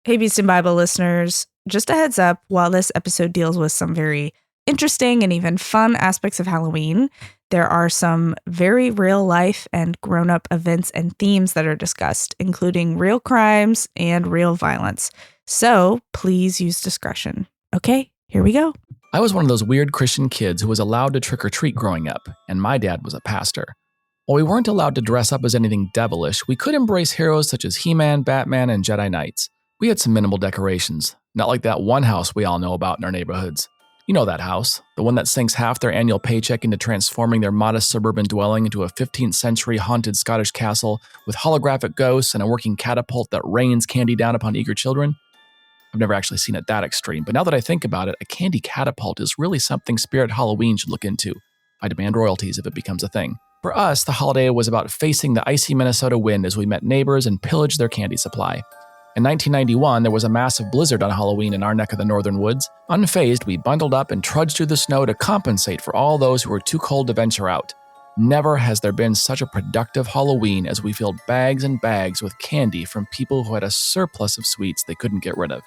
Hey, Beast and Bible listeners, just a heads up, while this episode deals with some very interesting and even fun aspects of Halloween, there are some very real life and grown-up events and themes that are discussed, including real crimes and real violence. So please use discretion. Okay, here we go. I was one of those weird Christian kids who was allowed to trick-or-treat growing up, and my dad was a pastor. While we weren't allowed to dress up as anything devilish, we could embrace heroes such as He-Man, Batman, and Jedi Knights. We had some minimal decorations, not like that one house we all know about in our neighborhoods. You know that house, the one that sinks half their annual paycheck into transforming their modest suburban dwelling into a 15th century haunted Scottish castle with holographic ghosts and a working catapult that rains candy down upon eager children. I've never actually seen it that extreme, but now that I think about it, a candy catapult is really something Spirit Halloween should look into. I demand royalties if it becomes a thing. For us, the holiday was about facing the icy Minnesota wind as we met neighbors and pillaged their candy supply. In 1991, there was a massive blizzard on Halloween in our neck of the northern woods. Unfazed, we bundled up and trudged through the snow to compensate for all those who were too cold to venture out. Never has there been such a productive Halloween as we filled bags and bags with candy from people who had a surplus of sweets they couldn't get rid of.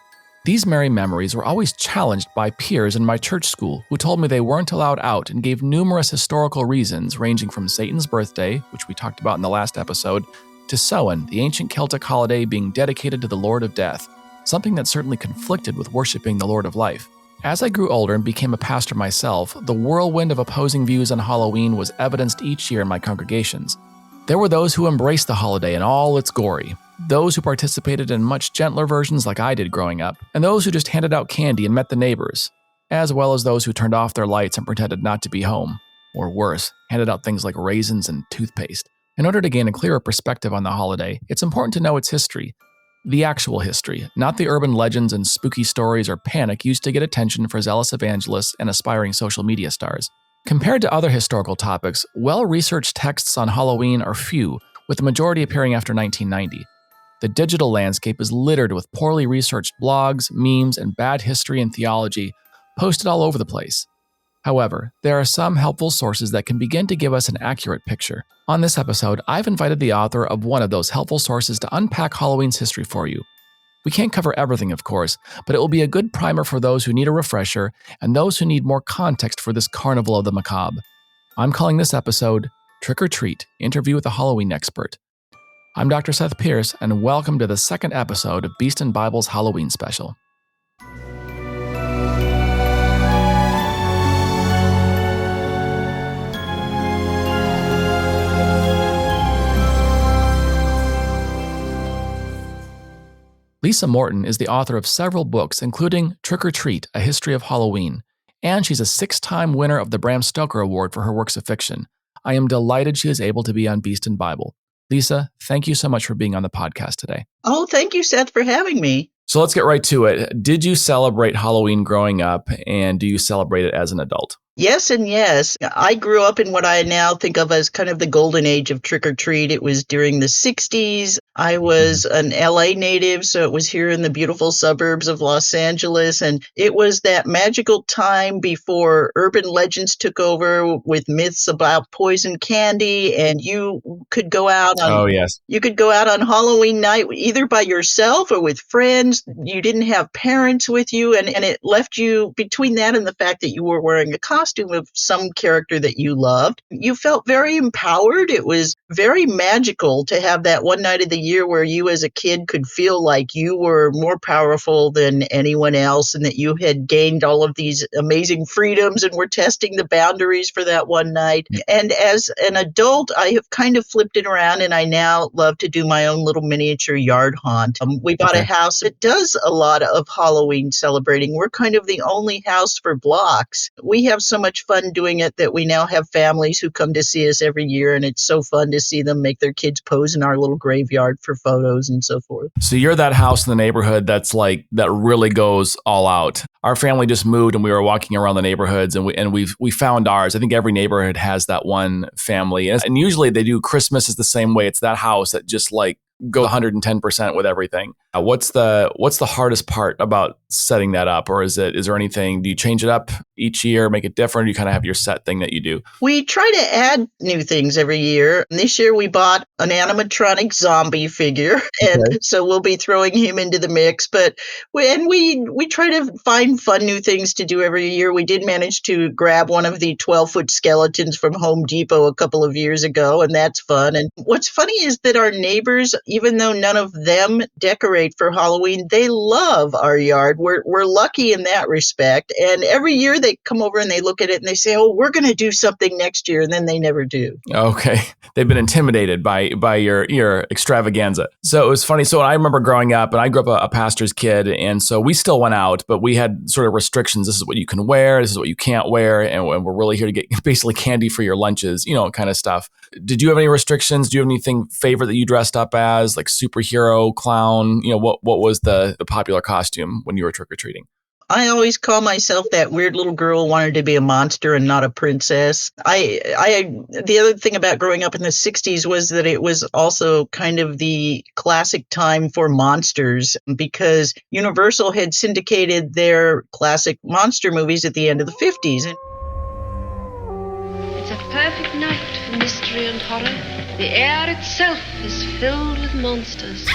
These merry memories were always challenged by peers in my church school who told me they weren't allowed out and gave numerous historical reasons ranging from Satan's birthday, which we talked about in the last episode, to Samhain, the ancient Celtic holiday being dedicated to the Lord of Death, something that certainly conflicted with worshiping the Lord of Life. As I grew older and became a pastor myself, the whirlwind of opposing views on Halloween was evidenced each year in my congregations. There were those who embraced the holiday in all its glory, those who participated in much gentler versions like I did growing up, and those who just handed out candy and met the neighbors, as well as those who turned off their lights and pretended not to be home, or worse, handed out things like raisins and toothpaste. In order to gain a clearer perspective on the holiday, it's important to know its history. The actual history, not the urban legends and spooky stories or panic used to get attention for zealous evangelists and aspiring social media stars. Compared to other historical topics, well-researched texts on Halloween are few, with the majority appearing after 1990. The digital landscape is littered with poorly researched blogs, memes, and bad history and theology posted all over the place. However, there are some helpful sources that can begin to give us an accurate picture. On this episode, I've invited the author of one of those helpful sources to unpack Halloween's history for you. We can't cover everything, of course, but it will be a good primer for those who need a refresher and those who need more context for this carnival of the macabre. I'm calling this episode Trick or Treat, Interview with a Halloween Expert. I'm Dr. Seth Pierce, and welcome to the second episode of Beast and Bible's Halloween special. Lisa Morton is the author of several books, including Trick or Treat, A History of Halloween, and she's a 6-time winner of the Bram Stoker Award for her works of fiction. I am delighted she is able to be on Beast and Bible. Lisa, thank you so much for being on the podcast today. Oh, thank you, Seth, for having me. So let's get right to it. Did you celebrate Halloween growing up, and do you celebrate it as an adult? Yes and yes. I grew up in what I now think of as kind of the golden age of trick-or-treat. It was during the 60s. I was an LA native, so it was here in the beautiful suburbs of Los Angeles. And it was that magical time before urban legends took over with myths about poison candy. And you could go out on, you could go out on Halloween night either by yourself or with friends. You didn't have parents with you. And it left you between that and the fact that you were wearing a costume of some character that you loved. You felt very empowered. It was very magical to have that one night of the year where you as a kid could feel like you were more powerful than anyone else and that you had gained all of these amazing freedoms and were testing the boundaries for that one night. And as an adult, I have kind of flipped it around and I now love to do my own little miniature yard haunt. We bought a house that does a lot of Halloween celebrating. We're kind of the only house for blocks. We have so much fun doing it that we now have families who come to see us every year, and it's so fun to see them make their kids pose in our little graveyard for photos and so forth. So you're that house in the neighborhood that really goes all out. Our family just moved and we were walking around the neighborhoods and we found ours. I think every neighborhood has that one family, and usually they do Christmas is the same way. It's that house that just go 110% with everything. What's the hardest part about setting that up? Or is there anything, do you change it up each year, make it different? You kind of have your set thing that you do. We try to add new things every year. This year we bought an animatronic zombie figure, and so we'll be throwing him into the mix. But we try to find fun new things to do every year. We did manage to grab one of the 12-foot skeletons from Home Depot a couple of years ago, and that's fun. And what's funny is that our neighbors, even though none of them decorate for Halloween, they love our yard. We're lucky in that respect. And every year they come over and they look at it and they say, "Oh, we're going to do something next year," and then they never do. Okay. They've been intimidated by your extravaganza. So it was funny. So I remember growing up, and I grew up a pastor's kid, and so we still went out, but we had sort of restrictions. This is what you can wear, this is what you can't wear, and we're really here to get basically candy for your lunches, kind of stuff. Did you have any restrictions? Do you have anything favorite that you dressed up as, like superhero, clown? What was the popular costume when you were trick-or-treating? I always call myself that weird little girl who wanted to be a monster and not a princess. The other thing about growing up in the 60s was that it was also kind of the classic time for monsters, because Universal had syndicated their classic monster movies at the end of the 50s. It's a perfect night for mystery and horror. The air itself is filled with monsters.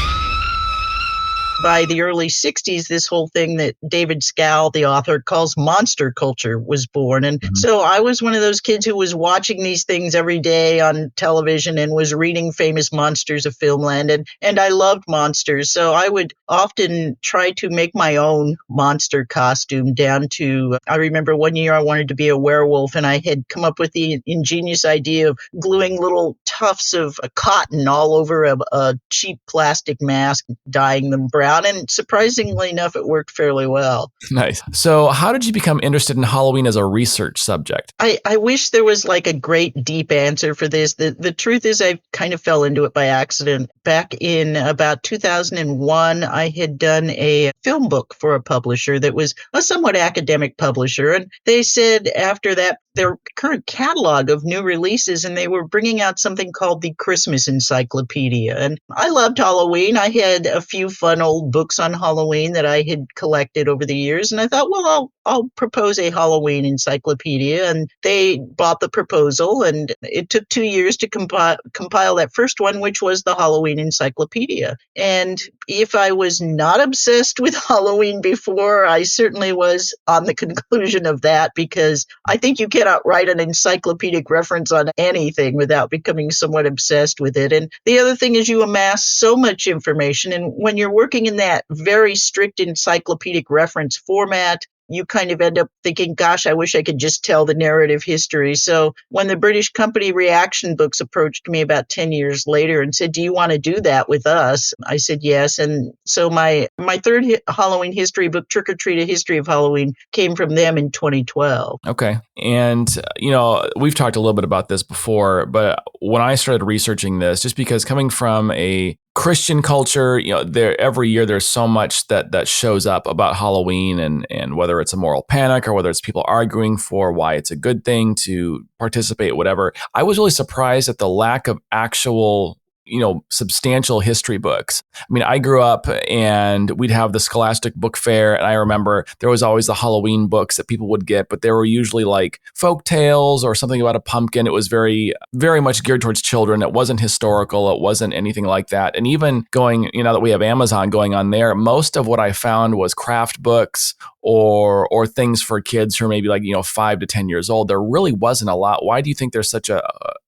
By the early 60s, this whole thing that David Scow, the author, calls monster culture was born. And so I was one of those kids who was watching these things every day on television and was reading famous monsters of filmland. And I loved monsters. So I would often try to make my own monster costume down to, I remember one year I wanted to be a werewolf, and I had come up with the ingenious idea of gluing little tufts of cotton all over a cheap plastic mask, dyeing them brown. And surprisingly enough, it worked fairly well. Nice. So how did you become interested in Halloween as a research subject? I wish there was like a great deep answer for this. The truth is I kind of fell into it by accident. Back in about 2001, I had done a film book for a publisher that was a somewhat academic publisher. And they said after that, their current catalog of new releases, and they were bringing out something called the Christmas Encyclopedia. And I loved Halloween. I had a few fun old books on Halloween that I had collected over the years. And I thought, well, I'll propose a Halloween encyclopedia. And they bought the proposal, and it took 2 years to compile that first one, which was the Halloween Encyclopedia. And if I was not obsessed with Halloween before, I certainly was on the conclusion of that, because I think you cannot write an encyclopedic reference on anything without becoming somewhat obsessed with it. And the other thing is you amass so much information, and when you're working in that very strict encyclopedic reference format, you kind of end up thinking, gosh, I wish I could just tell the narrative history. So when the British company Reaction Books approached me about 10 years later and said, "Do you want to do that with us?" I said yes. And so my third Halloween history book, Trick or Treat: A History of Halloween, came from them in 2012. Okay. And, we've talked a little bit about this before, but when I started researching this, just because coming from a Christian culture, every year there's so much that shows up about Halloween, and whether it's a moral panic or whether it's people arguing for why it's a good thing to participate, whatever. I was really surprised at the lack of actual substantial history books. I mean, I grew up and we'd have the Scholastic Book Fair, and I remember there was always the Halloween books that people would get, but they were usually like folk tales or something about a pumpkin. It was very, very much geared towards children. It wasn't historical. It wasn't anything like that. And even going, that we have Amazon going on there, most of what I found was craft books or things for kids who are maybe 5 to 10 years old. There really wasn't a lot. Why do you think there's such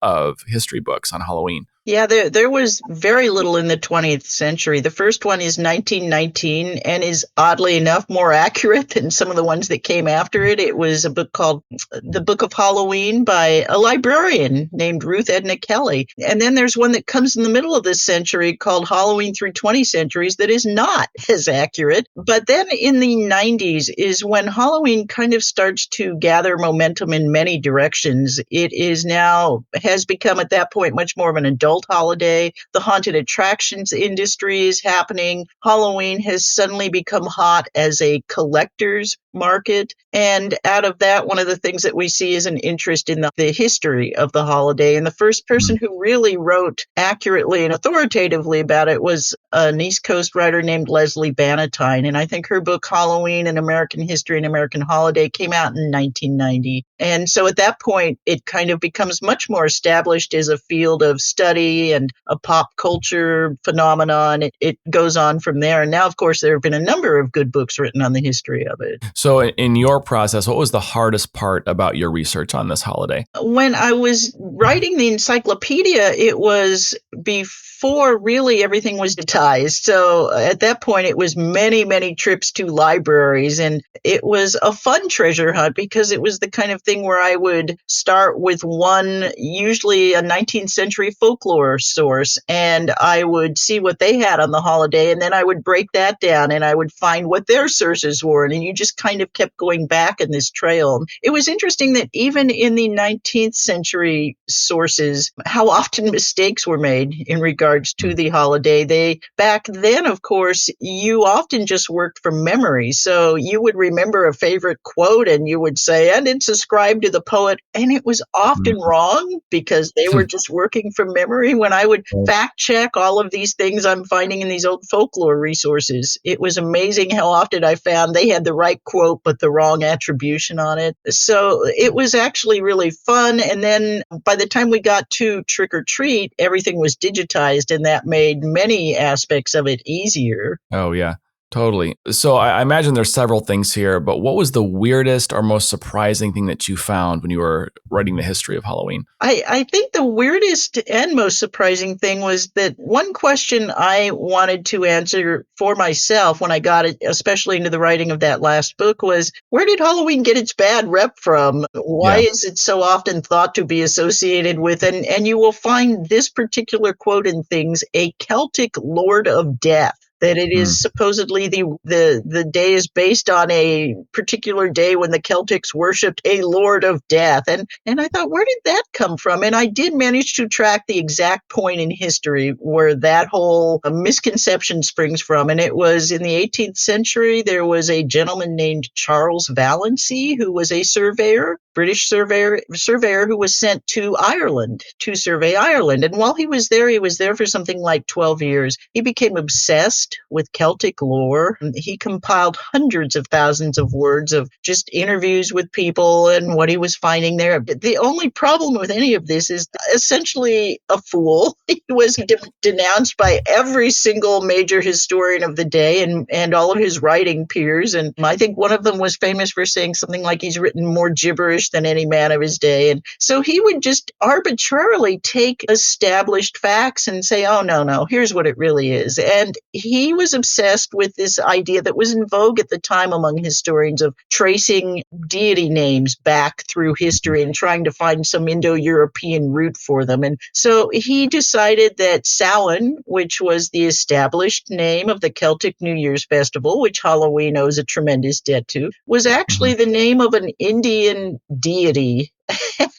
of history books on Halloween? Yeah, there was very little in the 20th century. The first one is 1919 and is oddly enough more accurate than some of the ones that came after it. It was a book called The Book of Halloween by a librarian named Ruth Edna Kelly. And then there's one that comes in the middle of this century called Halloween Through 20 Centuries that is not as accurate. But then in the 90s is when Halloween kind of starts to gather momentum in many directions. It is now has become at that point much more of an adult world holiday. The haunted attractions industry is happening. Halloween has suddenly become hot as a collector's market. And out of that, one of the things that we see is an interest in the history of the holiday. And the first person who really wrote accurately and authoritatively about it was an East Coast writer named Leslie Bannatyne. And I think her book, Halloween, An American History and American Holiday, came out in 1990. And so at that point, it kind of becomes much more established as a field of study and a pop culture phenomenon. It goes on from there. And now, of course, there have been a number of good books written on the history of it. So in your process, what was the hardest part about your research on this holiday? When I was writing the encyclopedia, it was before really everything was digitized. So at that point, it was many, many trips to libraries. And it was a fun treasure hunt because it was the kind of thing where I would start with one, usually a 19th century folklore source, and I would see what they had on the holiday. And then I would break that down and I would find what their sources were. And you just kind of kept going back in this trail. It was interesting that even in the 19th century sources, how often mistakes were made in regards to the holiday. Back then, of course, you often just worked from memory. So you would remember a favorite quote and you would say, and it's ascribed to the poet. And it was often wrong because they were just working from memory. When I would fact check all of these things I'm finding in these old folklore resources, it was amazing how often I found they had the right quote, but the wrong attribution on it. So it was actually really fun. And then by the time we got to Trick or Treat, everything was digitized, and that made many aspects of it easier. Oh, yeah. Totally. So I imagine there's several things here, but what was the weirdest or most surprising thing that you found when you were writing the history of Halloween? I think the weirdest and most surprising thing was that one question I wanted to answer for myself when I got it, especially into the writing of that last book, was where did Halloween get its bad rep from? Why is it so often thought to be associated with, and you will find this particular quote in things, a Celtic Lord of Death. That it is supposedly the day is based on a particular day when the Celtics worshipped a Lord of Death. And I thought, where did that come from? And I did manage to track the exact point in history where that whole misconception springs from. And it was in the 18th century, there was a gentleman named Charles Vallancey, who was a surveyor, British surveyor who was sent to Ireland to survey Ireland. And while he was there for something like 12 years. He became obsessed with Celtic lore. He compiled hundreds of thousands of words of just interviews with people and what he was finding there. The only problem with any of this is essentially a fool. He was denounced by every single major historian of the day and all of his writing peers. And I think one of them was famous for saying something like he's written more gibberish than any man of his day. And so he would just arbitrarily take established facts and say, oh, no, here's what it really is. And he was obsessed with this idea that was in vogue at the time among historians of tracing deity names back through history and trying to find some Indo-European root for them. And so he decided that Samhain, which was the established name of the Celtic New Year's festival, which Halloween owes a tremendous debt to, was actually the name of an Indian deity.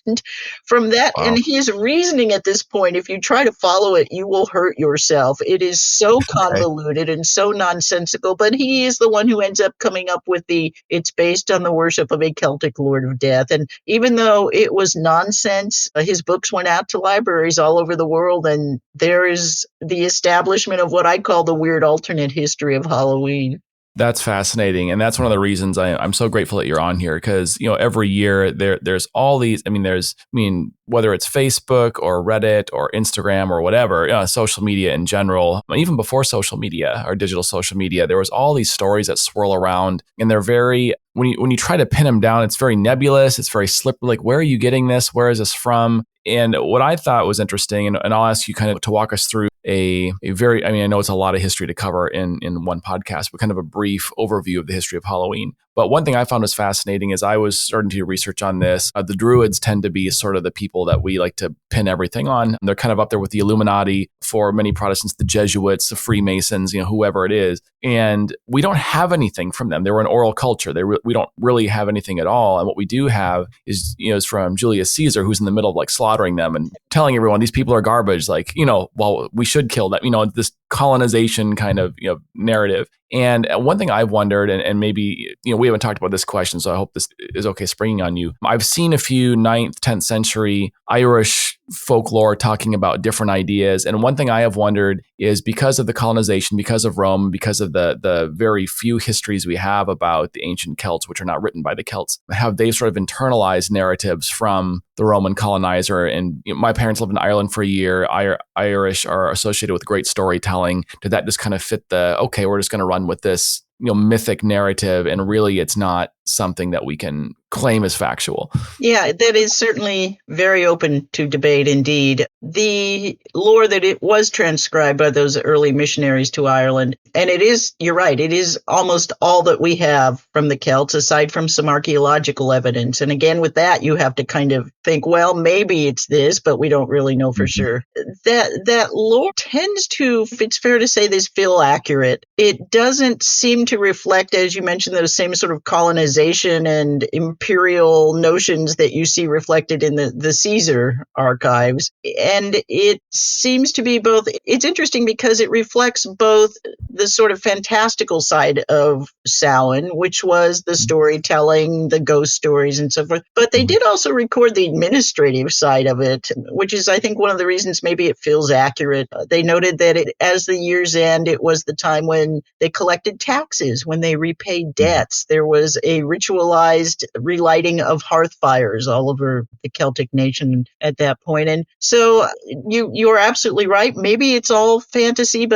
And from that, and his reasoning at this point, if you try to follow it, you will hurt yourself. It is so convoluted and so nonsensical, but he is the one who ends up coming up with it's based on the worship of a Celtic Lord of Death. And even though it was nonsense, his books went out to libraries all over the world, and there is the establishment of what I call the weird alternate history of Halloween. That's fascinating. And that's one of the reasons I'm so grateful that you're on here, because, every year there's all these, whether it's Facebook or Reddit or Instagram or whatever, social media in general, even before social media or digital social media, there was all these stories that swirl around, and they're very, when you try to pin them down, it's very nebulous. It's very slippery. Like, where are you getting this? Where is this from? And what I thought was interesting, and I'll ask you kind of to walk us through a very, I know it's a lot of history to cover in one podcast, but kind of a brief overview of the history of Halloween. But one thing I found was fascinating is I was starting to do research on this. The Druids tend to be sort of the people that we like to pin everything on. They're kind of up there with the Illuminati for many Protestants, the Jesuits, the Freemasons, whoever it is. And we don't have anything from them. They were an oral culture. We don't really have anything at all. And what we do have is from Julius Caesar, who's in the middle of like slaughtering them and telling everyone these people are garbage. Like, well, we should kill them. This colonization kind of narrative. And one thing I've wondered, and maybe, we haven't talked about this question, so I hope this is okay springing on you. I've seen a few 9th, 10th century Irish folklore talking about different ideas. And one thing I have wondered is because of the colonization, because of Rome, because of the very few histories we have about the ancient Celts, which are not written by the Celts, have they sort of internalized narratives from the Roman colonizer? And my parents lived in Ireland for a year. Irish are associated with great storytelling. Did that just kind of fit okay, we're just going to run with this mythic narrative, and really it's not something that we can claim as factual? Yeah, that is certainly very open to debate indeed. The lore that it was transcribed by those early missionaries to Ireland, and you're right, it is almost all that we have from the Celts, aside from some archaeological evidence. And again, with that, you have to kind of think, well, maybe it's this, but we don't really know for sure. That lore tends to, if it's fair to say this, feel accurate. It doesn't seem to reflect, as you mentioned, those same sort of colonization and imperial notions that you see reflected in the Caesar archives. And it seems to be both. It's interesting because it reflects both the sort of fantastical side of Samhain, which was the storytelling, the ghost stories and so forth. But they did also record the administrative side of it, which is, I think, one of the reasons maybe it feels accurate. They noted that as the years end, it was the time when they collected taxes, when they repaid debts. There was a ritualized relighting of hearth fires all over the Celtic nation at that point. And so you're absolutely right. Maybe it's all fantasy,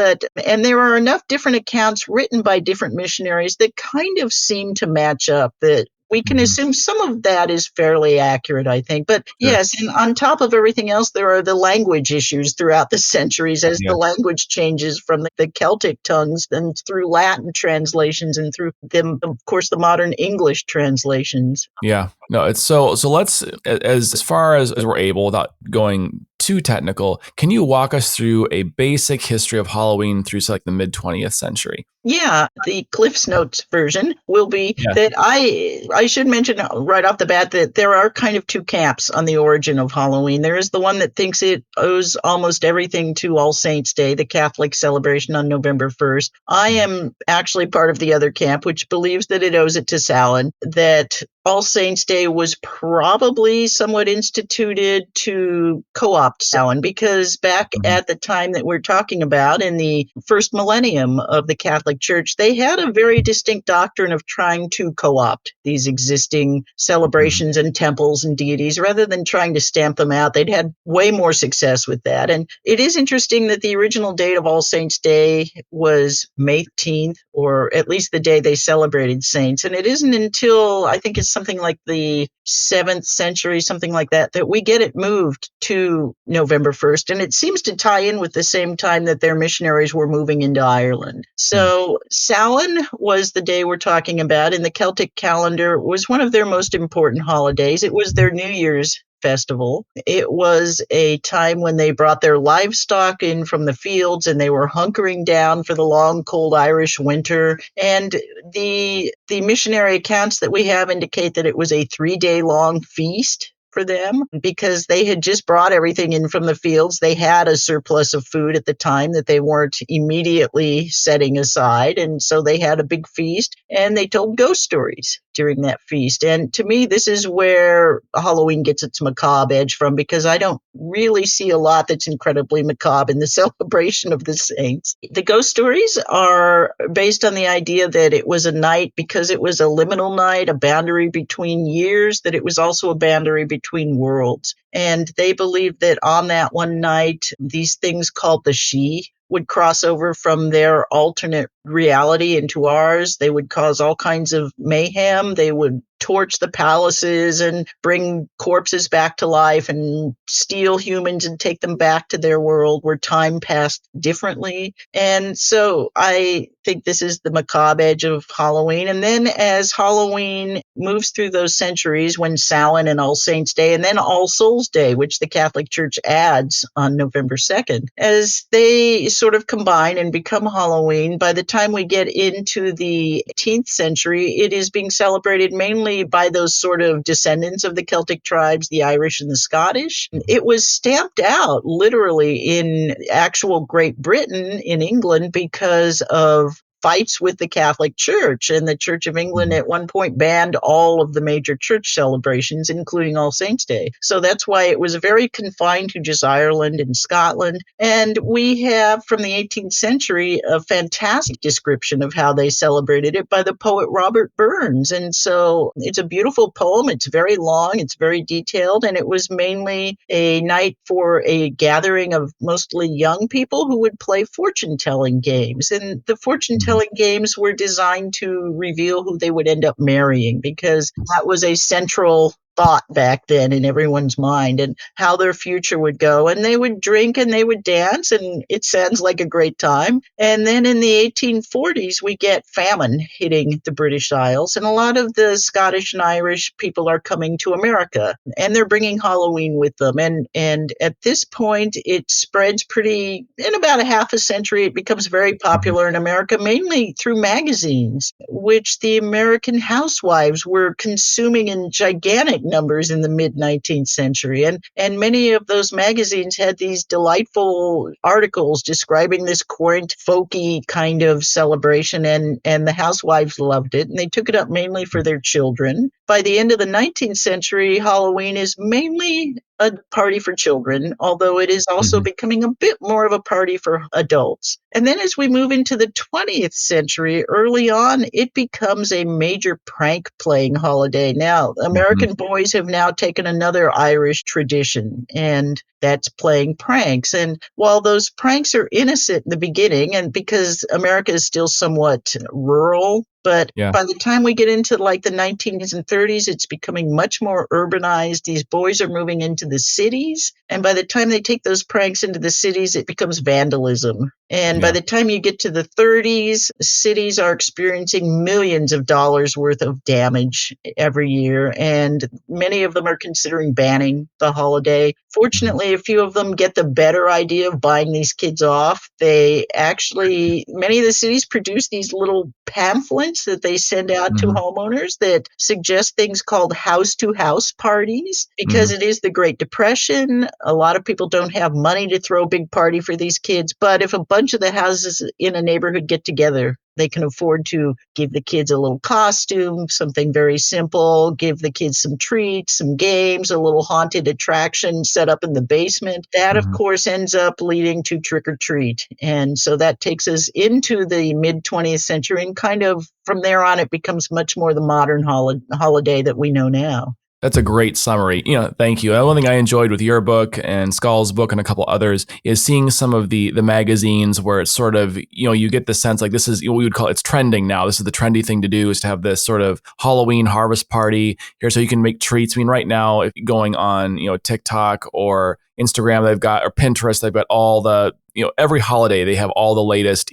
and there are enough different accounts written by different missionaries that kind of seem to match up, that we can assume some of that is fairly accurate, I think. But yes, and on top of everything else, there are the language issues throughout the centuries as the language changes from the Celtic tongues and through Latin translations and through them, of course, the modern English translations. Yeah, no, it's so let's, as far as we're able, without going too technical, can you walk us through a basic history of Halloween through like the mid 20th century? Yeah, the Cliff's Notes version will be that I should mention right off the bat that there are kind of two camps on the origin of Halloween. There is the one that thinks it owes almost everything to All Saints' Day, the Catholic celebration on November 1st. I am actually part of the other camp, which believes that it owes it to Samhain, that All Saints' Day was probably somewhat instituted to co-opt Samhain, because back at the time that we're talking about, in the first millennium of the Catholic Church, they had a very distinct doctrine of trying to co-opt these existing celebrations and temples and deities rather than trying to stamp them out. They'd had way more success with that. And it is interesting that the original date of All Saints' Day was May 18th, or at least the day they celebrated saints. And it isn't until, I think it's something like the 7th century, something like that, that we get it moved to November 1st. And it seems to tie in with the same time that their missionaries were moving into Ireland. So Samhain was the day we're talking about. In the Celtic calendar, it was one of their most important holidays. It was their New Year's festival. It was a time when they brought their livestock in from the fields and they were hunkering down for the long, cold Irish winter. And the missionary accounts that we have indicate that it was a 3-day long feast for them, because they had just brought everything in from the fields. They had a surplus of food at the time that they weren't immediately setting aside. And so they had a big feast and they told ghost stories during that feast. And to me, this is where Halloween gets its macabre edge from, because I don't really see a lot that's incredibly macabre in the celebration of the saints. The ghost stories are based on the idea that it was a night, because it was a liminal night, a boundary between years, that it was also a boundary between worlds. And they believed that on that one night, these things called the She would cross over from their alternate reality into ours. They would cause all kinds of mayhem. They would torch the palaces and bring corpses back to life and steal humans and take them back to their world where time passed differently. And so I think this is the macabre edge of Halloween. And then as Halloween moves through those centuries, when Samhain and All Saints' Day, and then All Souls' Day, which the Catholic Church adds on November 2nd, as they sort of combine and become Halloween, by the time we get into the 18th century, it is being celebrated mainly by those sort of descendants of the Celtic tribes, the Irish and the Scottish. It was stamped out literally in actual Great Britain, in England, because of fights with the Catholic Church. And the Church of England at one point banned all of the major church celebrations, including All Saints' Day. So that's why it was very confined to just Ireland and Scotland. And we have, from the 18th century, a fantastic description of how they celebrated it by the poet Robert Burns. And so it's a beautiful poem. It's very long. It's very detailed. And it was mainly a night for a gathering of mostly young people who would play fortune-telling games. And the fortune-telling games were designed to reveal who they would end up marrying, because that was a central thought back then in everyone's mind, and how their future would go. And they would drink and they would dance, and it sounds like a great time. And then in the 1840s, we get famine hitting the British Isles, and a lot of the Scottish and Irish people are coming to America, and they're bringing Halloween with them. And at this point, it spreads pretty, in about a half a century, it becomes very popular in America, mainly through magazines, which the American housewives were consuming in gigantic numbers in the mid-19th century. And many of those magazines had these delightful articles describing this quaint, folky kind of celebration, and the housewives loved it, and they took it up mainly for their children. By the end of the 19th century, Halloween is mainly a party for children, although it is also becoming a bit more of a party for adults. And then as we move into the 20th century, early on, it becomes a major prank-playing holiday. Now, American boys have now taken another Irish tradition, and that's playing pranks. And while those pranks are innocent in the beginning, and because America is still somewhat rural, but by the time we get into like the 1920s and 30s, it's becoming much more urbanized. These boys are moving into the cities. And by the time they take those pranks into the cities, it becomes vandalism. And by the time you get to the 30s, cities are experiencing millions of dollars worth of damage every year. And many of them are considering banning the holiday. Fortunately, a few of them get the better idea of buying these kids off. They actually, many of the cities produce these little pamphlets that they send out to homeowners that suggest things called house-to-house parties, because it is the Great Depression. A lot of people don't have money to throw a big party for these kids, but if a bunch of the houses in a neighborhood get together, they can afford to give the kids a little costume, something very simple, give the kids some treats, some games, a little haunted attraction set up in the basement. That, of course, ends up leading to trick or treat. And so that takes us into the mid-20th century, and kind of from there on, it becomes much more the modern holiday that we know now. That's a great summary. Thank you. One thing I enjoyed with your book and Skull's book and a couple others is seeing some of the magazines where it's sort of, you get the sense like this is what we would call, it's trending now. This is the trendy thing to do, is to have this sort of Halloween harvest party here so you can make treats. I mean, right now, if going on, TikTok or Instagram, they've got, or Pinterest, they've got all the, every holiday they have all the latest,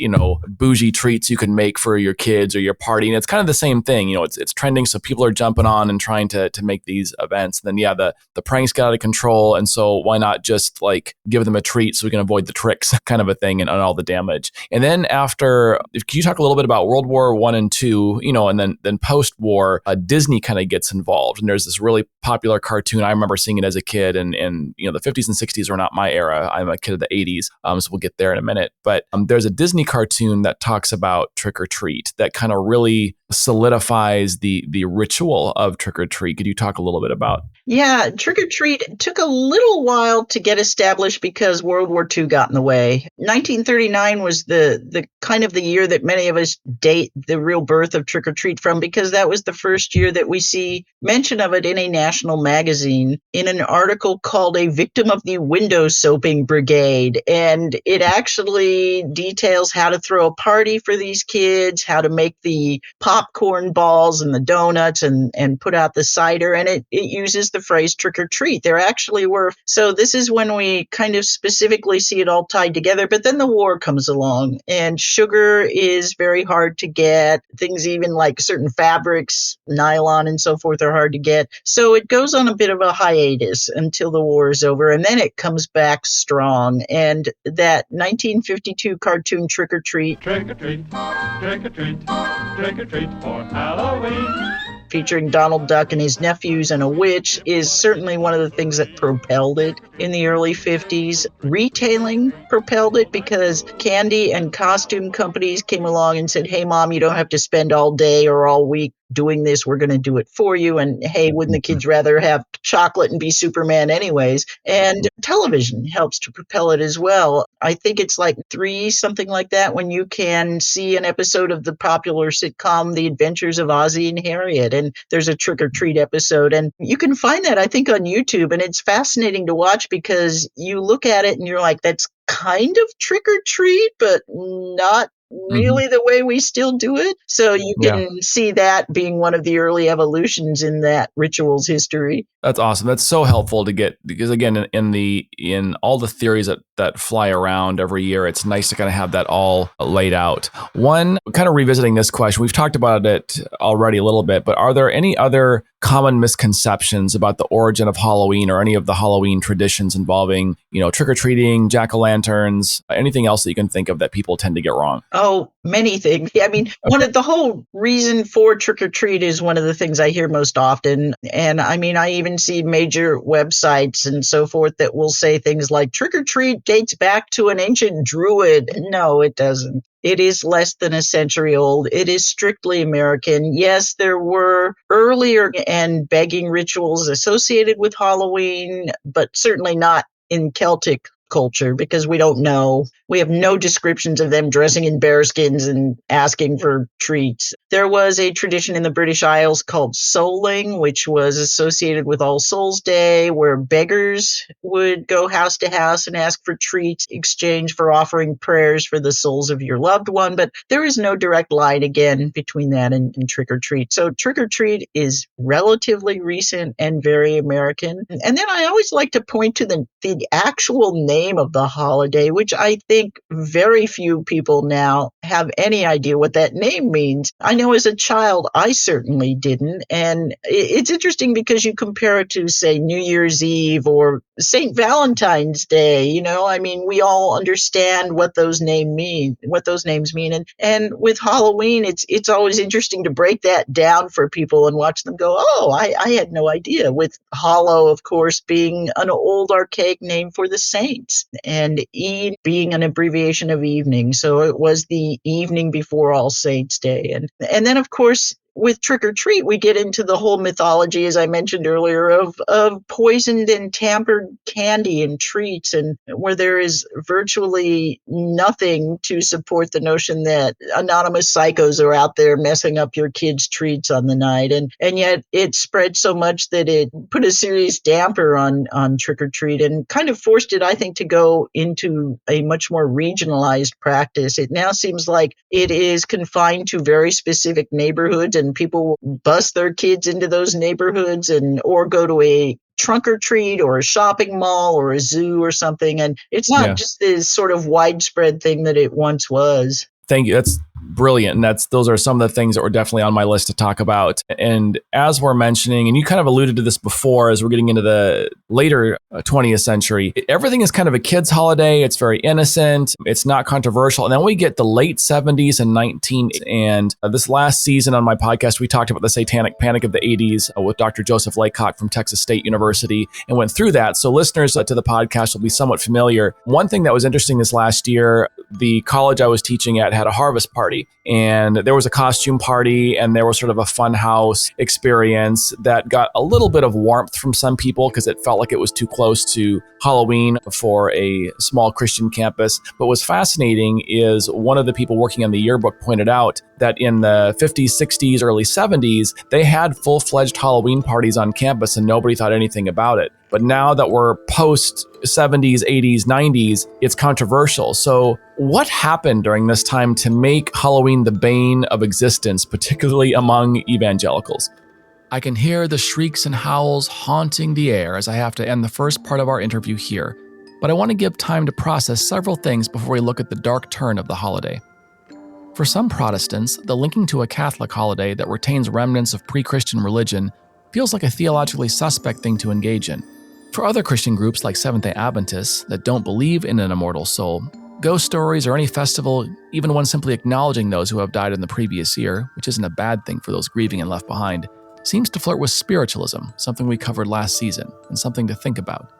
bougie treats you can make for your kids or your party. And it's kind of the same thing, it's trending. So people are jumping on and trying to make these events. And then, the pranks get out of control. And so why not just like give them a treat so we can avoid the tricks kind of a thing and all the damage. And then after, can you talk a little bit about World War I and II, and then post-war, Disney kind of gets involved. And there's this really popular cartoon. I remember seeing it as a kid, and the 50s and 60s were not my era. I'm a kid of the 80s. So we'll get there in a minute. But there's a Disney cartoon that talks about trick or treat that kind of really solidifies the ritual of trick or treat. Could you talk a little bit about? Yeah, trick or treat took a little while to get established because World War II got in the way. 1939 was the kind of the year that many of us date the real birth of trick or treat from, because that was the first year that we see mention of it in a national magazine in an article called A Victim of the Window Soaping Brigade. And it actually details how to throw a party for these kids, how to make the pop popcorn balls and the donuts and put out the cider. And it uses the phrase trick or treat. There actually were. So this is when we kind of specifically see it all tied together. But then the war comes along and sugar is very hard to get. Things even like certain fabrics, nylon and so forth, are hard to get. So it goes on a bit of a hiatus until the war is over. And then it comes back strong. And that 1952 cartoon Trick or Treat. Trick or treat, trick or treat, trick or treat for Halloween. Featuring Donald Duck and his nephews and a witch is certainly one of the things that propelled it in the early 50s. Retailing propelled it because candy and costume companies came along and said, hey, Mom, you don't have to spend all day or all week doing this. We're going to do it for you. And hey, wouldn't the kids rather have chocolate and be Superman anyways? And television helps to propel it as well. I think it's like 3, something like that, when you can see an episode of the popular sitcom The Adventures of Ozzie and Harriet. And there's a Trick or Treat episode. And you can find that, I think, on YouTube. And it's fascinating to watch because you look at it and you're like, that's kind of trick or treat, but not really the way we still do it. So you can see that being one of the early evolutions in that ritual's history. That's awesome. That's so helpful to get, because again, in all the theories that fly around every year, it's nice to kind of have that all laid out. One, kind of revisiting this question, we've talked about it already a little bit, but are there any other common misconceptions about the origin of Halloween or any of the Halloween traditions involving, trick-or-treating, jack-o'-lanterns, anything else that you can think of that people tend to get wrong? Oh, many things. I mean, the whole reason for trick-or-treat is one of the things I hear most often. And I mean, I even see major websites and so forth that will say things like trick-or-treat dates back to an ancient druid. No, it doesn't. It is less than a century old. It is strictly American. Yes, there were earlier and begging rituals associated with Halloween, but certainly not in Celtic culture because we don't know. We have no descriptions of them dressing in bearskins and asking for treats. There was a tradition in the British Isles called souling, which was associated with All Souls Day, where beggars would go house to house and ask for treats in exchange for offering prayers for the souls of your loved one. But there is no direct line, again, between that and trick or treat. So trick or treat is relatively recent and very American. And then I always like to point to the actual name of the holiday, which I think very few people now have any idea what that name means. I know as a child, I certainly didn't. And it's interesting because you compare it to, say, New Year's Eve or St. Valentine's Day. I mean, we all understand what those names mean. And with Halloween, it's always interesting to break that down for people and watch them go, oh, I had no idea. With Hallow, of course, being an old archaic name for the saints, and Eid being an abbreviation of evening. So it was the evening before All Saints Day. And then, of course, with trick or treat, we get into the whole mythology, as I mentioned earlier, of poisoned and tampered candy and treats, and where there is virtually nothing to support the notion that anonymous psychos are out there messing up your kids' treats on the night. And yet it spread so much that it put a serious damper on trick or treat and kind of forced it, I think, to go into a much more regionalized practice. It now seems like it is confined to very specific neighborhoods, and people will bus their kids into those neighborhoods or go to a trunk or treat or a shopping mall or a zoo or something. And it's not just this sort of widespread thing that it once was. Thank you. That's brilliant. And those are some of the things that were definitely on my list to talk about. And as we're mentioning, and you kind of alluded to this before, as we're getting into the later 20th century, everything is kind of a kid's holiday. It's very innocent. It's not controversial. And then we get the late 70s and 1980s. And this last season on my podcast, we talked about the satanic panic of the 80s with Dr. Joseph Laycock from Texas State University and went through that. So listeners to the podcast will be somewhat familiar. One thing that was interesting this last year, the college I was teaching at had a harvest party, and there was a costume party, and there was sort of a fun house experience that got a little bit of warmth from some people because it felt like it was too close to Halloween for a small Christian campus. But what's fascinating is one of the people working on the yearbook pointed out that in the 50s, 60s, early 70s, they had full-fledged Halloween parties on campus and nobody thought anything about it. But now that we're post 70s, 80s, 90s, it's controversial. So what happened during this time to make Halloween the bane of existence, particularly among evangelicals? I can hear the shrieks and howls haunting the air as I have to end the first part of our interview here, but I want to give time to process several things before we look at the dark turn of the holiday. For some Protestants, the linking to a Catholic holiday that retains remnants of pre-Christian religion feels like a theologically suspect thing to engage in. For other Christian groups like Seventh-day Adventists that don't believe in an immortal soul, ghost stories or any festival, even one simply acknowledging those who have died in the previous year, which isn't a bad thing for those grieving and left behind, seems to flirt with spiritualism, something we covered last season, and something to think about.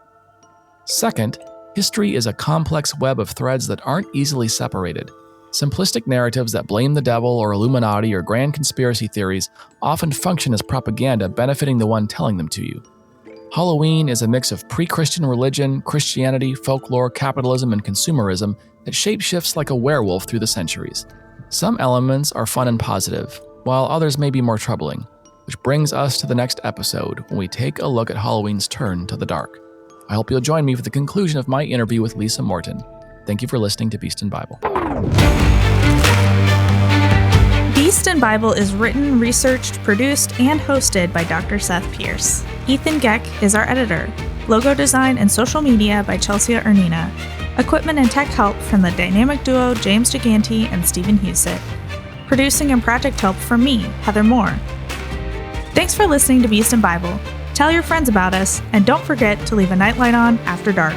Second, history is a complex web of threads that aren't easily separated. Simplistic narratives that blame the devil or Illuminati or grand conspiracy theories often function as propaganda benefiting the one telling them to you. Halloween is a mix of pre-Christian religion, Christianity, folklore, capitalism, and consumerism that shapeshifts like a werewolf through the centuries. Some elements are fun and positive, while others may be more troubling, which brings us to the next episode when we take a look at Halloween's turn to the dark. I hope you'll join me for the conclusion of my interview with Lisa Morton. Thank you for listening to Beast and Bible. Beast and Bible is written, researched, produced, and hosted by Dr. Seth Pierce. Ethan Geck is our editor. Logo design and social media by Chelsea Ernina. Equipment and tech help from the dynamic duo James Gigante and Stephen Husett. Producing and project help from me, Heather Moore. Thanks for listening to Beast and Bible. Tell your friends about us, and don't forget to leave a nightlight on after dark.